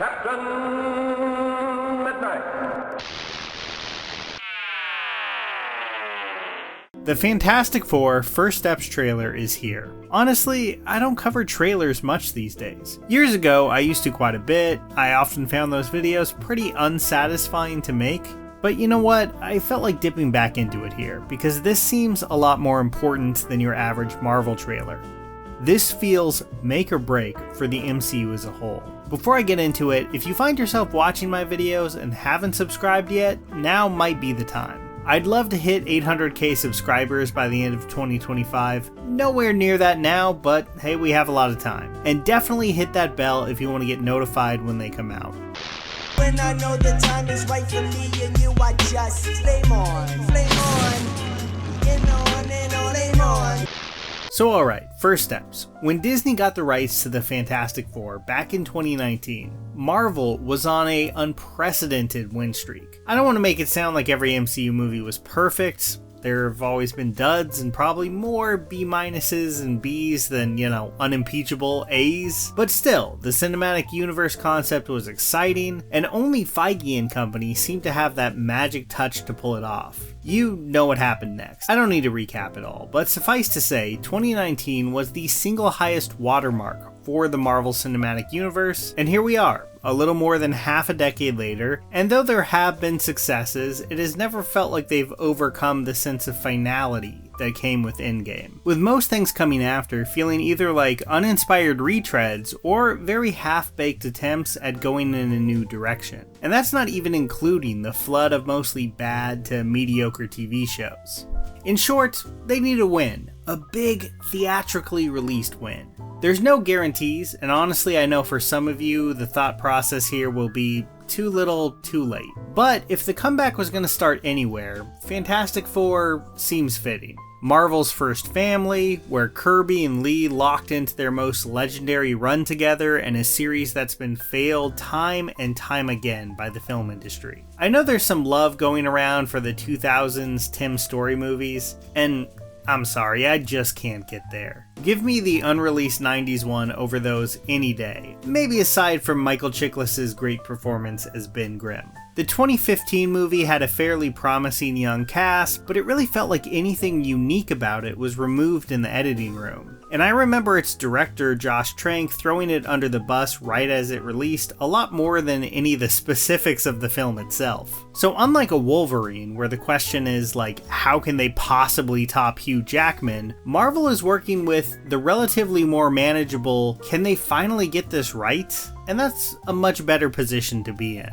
Captain Midnight. The Fantastic Four First Steps trailer is here. Honestly, I don't cover trailers much these days. Years ago, I used to quite a bit. I often found those videos pretty unsatisfying to make. But you know what? I felt like dipping back into it here, because this seems a lot more important than your average Marvel trailer. This feels make or break for the MCU as a whole. Before I get into it, if you find yourself watching my videos and haven't subscribed yet, now might be the time. I'd love to hit 800k subscribers by the end of 2025. Nowhere near that now, but hey, we have a lot of time. And definitely hit that bell if you want to get notified when they come out. When I know the time is right for me and you, I just flame on, and on and on and on. So alright, first steps. When Disney got the rights to the Fantastic Four back in 2019, Marvel was on an unprecedented win streak. I don't want to make it sound like every MCU movie was perfect. There have always been duds and probably more B- and Bs than, unimpeachable As. But still, the cinematic universe concept was exciting, and only Feige and company seemed to have that magic touch to pull it off. You know what happened next. I don't need to recap it all, but suffice to say, 2019 was the single highest watermark for the Marvel Cinematic Universe, and here we are, a little more than half a decade later, and though there have been successes, it has never felt like they've overcome the sense of finality that came with Endgame, with most things coming after feeling either like uninspired retreads or very half-baked attempts at going in a new direction. And that's not even including the flood of mostly bad to mediocre TV shows. In short, they need a win, a big theatrically released win. There's no guarantees, and honestly I know for some of you the thought process here will be too little, too late. But if the comeback was going to start anywhere, Fantastic Four seems fitting. Marvel's first family, where Kirby and Lee locked into their most legendary run together, and a series that's been failed time and time again by the film industry. I know there's some love going around for the 2000s Tim Story movies, and I'm sorry, I just can't get there. Give me the unreleased 90s one over those any day, maybe aside from Michael Chiklis' great performance as Ben Grimm. The 2015 movie had a fairly promising young cast, but it really felt like anything unique about it was removed in the editing room. And I remember its director, Josh Trank, throwing it under the bus right as it released a lot more than any of the specifics of the film itself. So unlike a Wolverine, where the question is like, how can they possibly top Hugh Jackman, Marvel is working with the relatively more manageable, can they finally get this right? And that's a much better position to be in.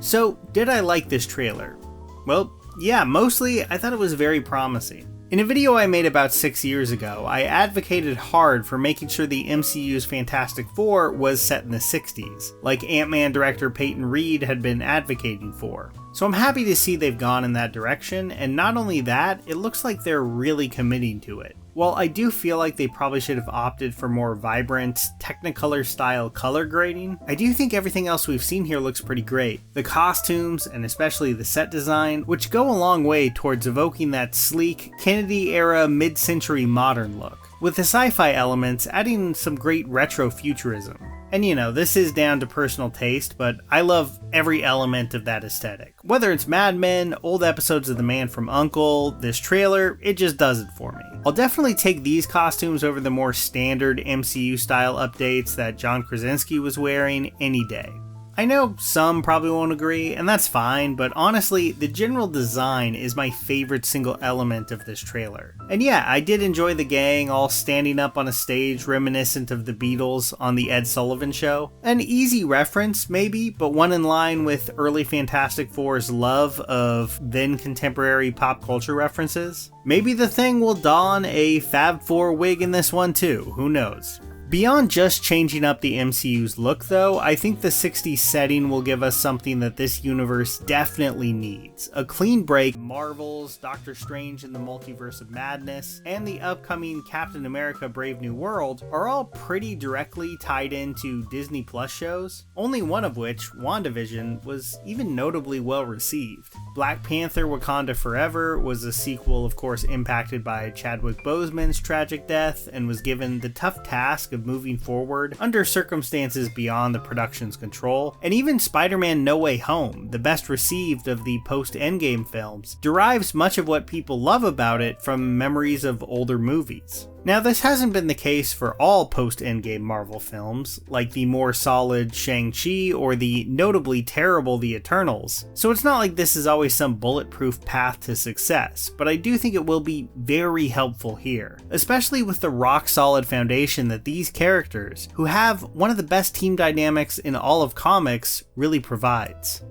So, did I like this trailer? Well, yeah, mostly I thought it was very promising. In a video I made about 6 years ago, I advocated hard for making sure the MCU's Fantastic Four was set in the 60s, like Ant-Man director Peyton Reed had been advocating for. So I'm happy to see they've gone in that direction, and not only that, it looks like they're really committing to it. While I do feel like they probably should have opted for more vibrant, Technicolor style color grading, I do think everything else we've seen here looks pretty great. The costumes, and especially the set design, which go a long way towards evoking that sleek, Kennedy-era mid-century modern look, with the sci-fi elements adding some great retro futurism. And this is down to personal taste, but I love every element of that aesthetic. Whether it's Mad Men, old episodes of The Man from U.N.C.L.E., this trailer, it just does it for me. I'll definitely take these costumes over the more standard MCU style updates that John Krasinski was wearing any day. I know some probably won't agree, and that's fine, but honestly, the general design is my favorite single element of this trailer. And yeah, I did enjoy the gang all standing up on a stage reminiscent of the Beatles on the Ed Sullivan Show. An easy reference, maybe, but one in line with early Fantastic Four's love of then contemporary pop culture references. Maybe the Thing will don a Fab Four wig in this one too, who knows. Beyond just changing up the MCU's look though, I think the 60s setting will give us something that this universe definitely needs. A clean break. Marvel's Doctor Strange in the Multiverse of Madness and the upcoming Captain America Brave New World are all pretty directly tied into Disney Plus shows, only one of which, WandaVision, was even notably well received. Black Panther Wakanda Forever was a sequel of course impacted by Chadwick Boseman's tragic death and was given the tough task of of moving forward under circumstances beyond the production's control, and even Spider-Man No Way Home, the best received of the post-Endgame films, derives much of what people love about it from memories of older movies. Now, this hasn't been the case for all post-Endgame Marvel films, like the more solid Shang-Chi or the notably terrible The Eternals, so it's not like this is always some bulletproof path to success, but I do think it will be very helpful here, especially with the rock-solid foundation that these characters, who have one of the best team dynamics in all of comics, really provides.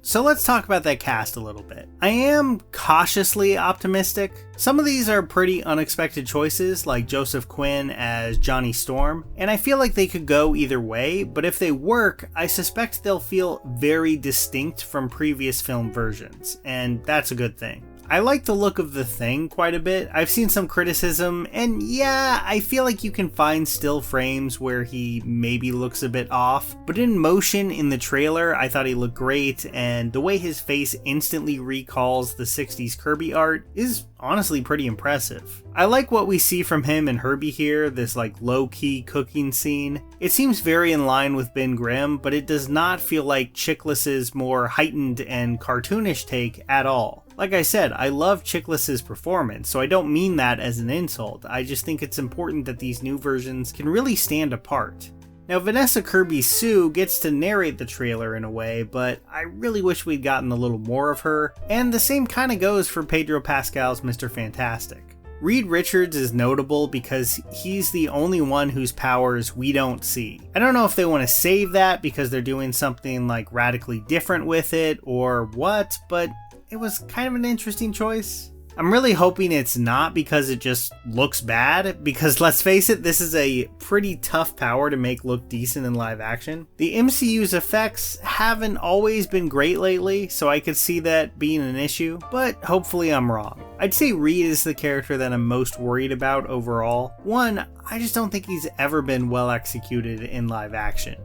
So let's talk about that cast a little bit. I am cautiously optimistic. Some of these are pretty unexpected choices, like Joseph Quinn as Johnny Storm, and I feel like they could go either way, but if they work, I suspect they'll feel very distinct from previous film versions, and that's a good thing. I like the look of The Thing quite a bit. I've seen some criticism, and yeah, I feel like you can find still frames where he maybe looks a bit off, but in motion in the trailer, I thought he looked great, and the way his face instantly recalls the 60s Kirby art is honestly pretty impressive. I like what we see from him and Herbie here, this like low-key cooking scene. It seems very in line with Ben Grimm, but it does not feel like Chiklis's more heightened and cartoonish take at all. Like I said, I love Chiklis's performance, so I don't mean that as an insult. I just think it's important that these new versions can really stand apart. Now, Vanessa Kirby Sue gets to narrate the trailer in a way, but I really wish we'd gotten a little more of her, and the same kind of goes for Pedro Pascal's Mr. Fantastic. Reed Richards is notable because he's the only one whose powers we don't see. I don't know if they want to save that because they're doing something like radically different with it or what, but it was kind of an interesting choice. I'm really hoping it's not because it just looks bad, because let's face it, this is a pretty tough power to make look decent in live action. The MCU's effects haven't always been great lately, so I could see that being an issue, but hopefully I'm wrong. I'd say Reed is the character that I'm most worried about overall. One, I just don't think he's ever been well executed in live action.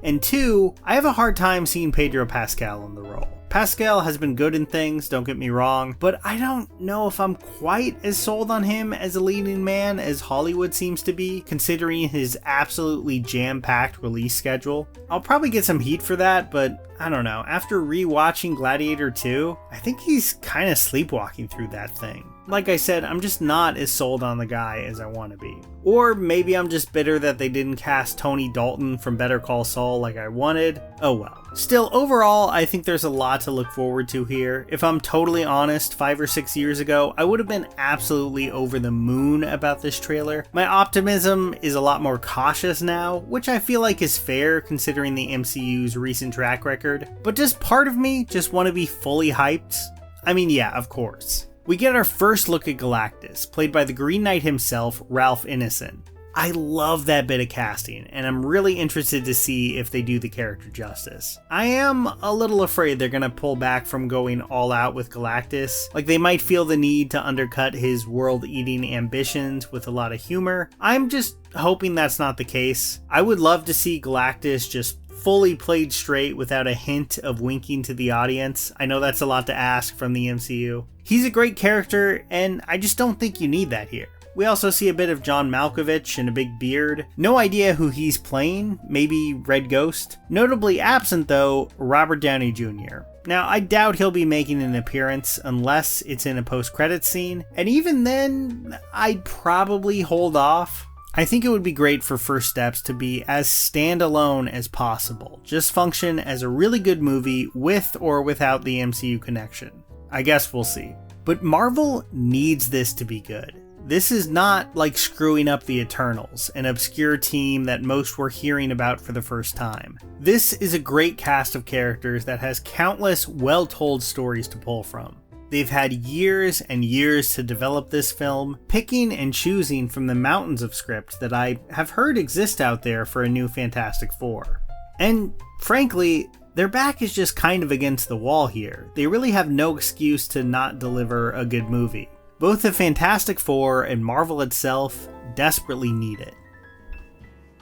And two, I have a hard time seeing Pedro Pascal in the role. Pascal has been good in things, don't get me wrong, but I don't know if I'm quite as sold on him as a leading man as Hollywood seems to be, considering his absolutely jam-packed release schedule. I'll probably get some heat for that, but I don't know. After rewatching Gladiator 2, I think he's kind of sleepwalking through that thing. Like I said, I'm just not as sold on the guy as I want to be. Or maybe I'm just bitter that they didn't cast Tony Dalton from Better Call Saul like I wanted. Oh well. Still, overall, I think there's a lot to look forward to here. If I'm totally honest, 5 or 6 years ago, I would have been absolutely over the moon about this trailer. My optimism is a lot more cautious now, which I feel like is fair considering the MCU's recent track record. But does part of me just want to be fully hyped? I mean, yeah, of course. We get our first look at Galactus, played by the Green Knight himself, Ralph Ineson. I love that bit of casting, and I'm really interested to see if they do the character justice. I am a little afraid they're gonna pull back from going all out with Galactus, like they might feel the need to undercut his world-eating ambitions with a lot of humor. I'm just hoping that's not the case. I would love to see Galactus just fully played straight without a hint of winking to the audience. I know that's a lot to ask from the MCU. He's a great character, and I just don't think you need that here. We also see a bit of John Malkovich and a big beard. No idea who he's playing, maybe Red Ghost. Notably absent though, Robert Downey Jr. Now, I doubt he'll be making an appearance unless it's in a post-credits scene, and even then, I'd probably hold off. I think it would be great for First Steps to be as standalone as possible. Just function as a really good movie with or without the MCU connection. I guess we'll see. But Marvel needs this to be good. This is not like screwing up the Eternals, an obscure team that most were hearing about for the first time. This is a great cast of characters that has countless well-told stories to pull from. They've had years and years to develop this film, picking and choosing from the mountains of script that I have heard exist out there for a new Fantastic Four. And frankly, their back is just kind of against the wall here. They really have no excuse to not deliver a good movie. Both the Fantastic Four and Marvel itself desperately need it.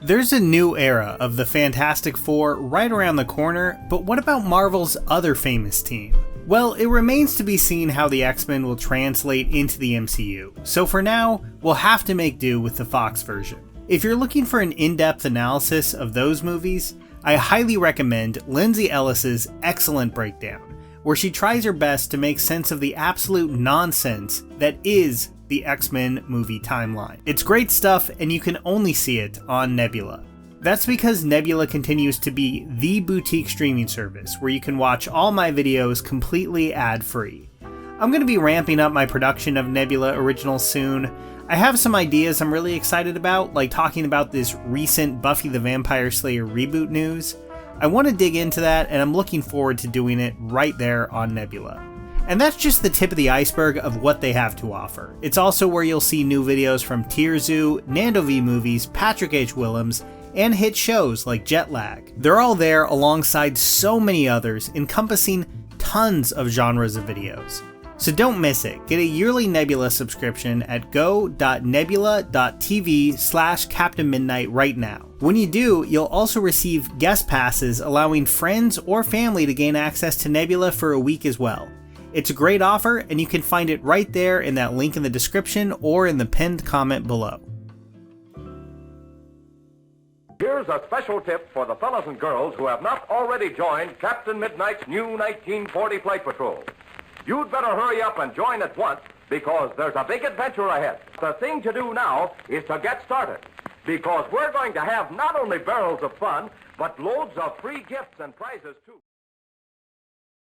There's a new era of the Fantastic Four right around the corner, but what about Marvel's other famous team? Well, it remains to be seen how the X-Men will translate into the MCU, so for now, we'll have to make do with the Fox version. If you're looking for an in-depth analysis of those movies, I highly recommend Lindsay Ellis's excellent breakdown, where she tries her best to make sense of the absolute nonsense that is the X-Men movie timeline. It's great stuff, and you can only see it on Nebula. That's because Nebula continues to be the boutique streaming service where you can watch all my videos completely ad-free. I'm going to be ramping up my production of Nebula originals soon. I have some ideas I'm really excited about, like talking about this recent Buffy the Vampire Slayer reboot news. I want to dig into that, and I'm looking forward to doing it right there on Nebula. And that's just the tip of the iceberg of what they have to offer. It's also where you'll see new videos from Tierzoo, Nando V Movies, Patrick H. Willems, and hit shows like Jetlag. They're all there alongside so many others, encompassing tons of genres of videos. So don't miss it. Get a yearly Nebula subscription at go.nebula.tv/captainmidnight right now. When you do, you'll also receive guest passes allowing friends or family to gain access to Nebula for a week as well. It's a great offer, and you can find it right there in that link in the description or in the pinned comment below. Here's a special tip for the fellas and girls who have not already joined Captain Midnight's new 1940 Flight Patrol. You'd better hurry up and join at once, because there's a big adventure ahead. The thing to do now is to get started, because we're going to have not only barrels of fun, but loads of free gifts and prizes too.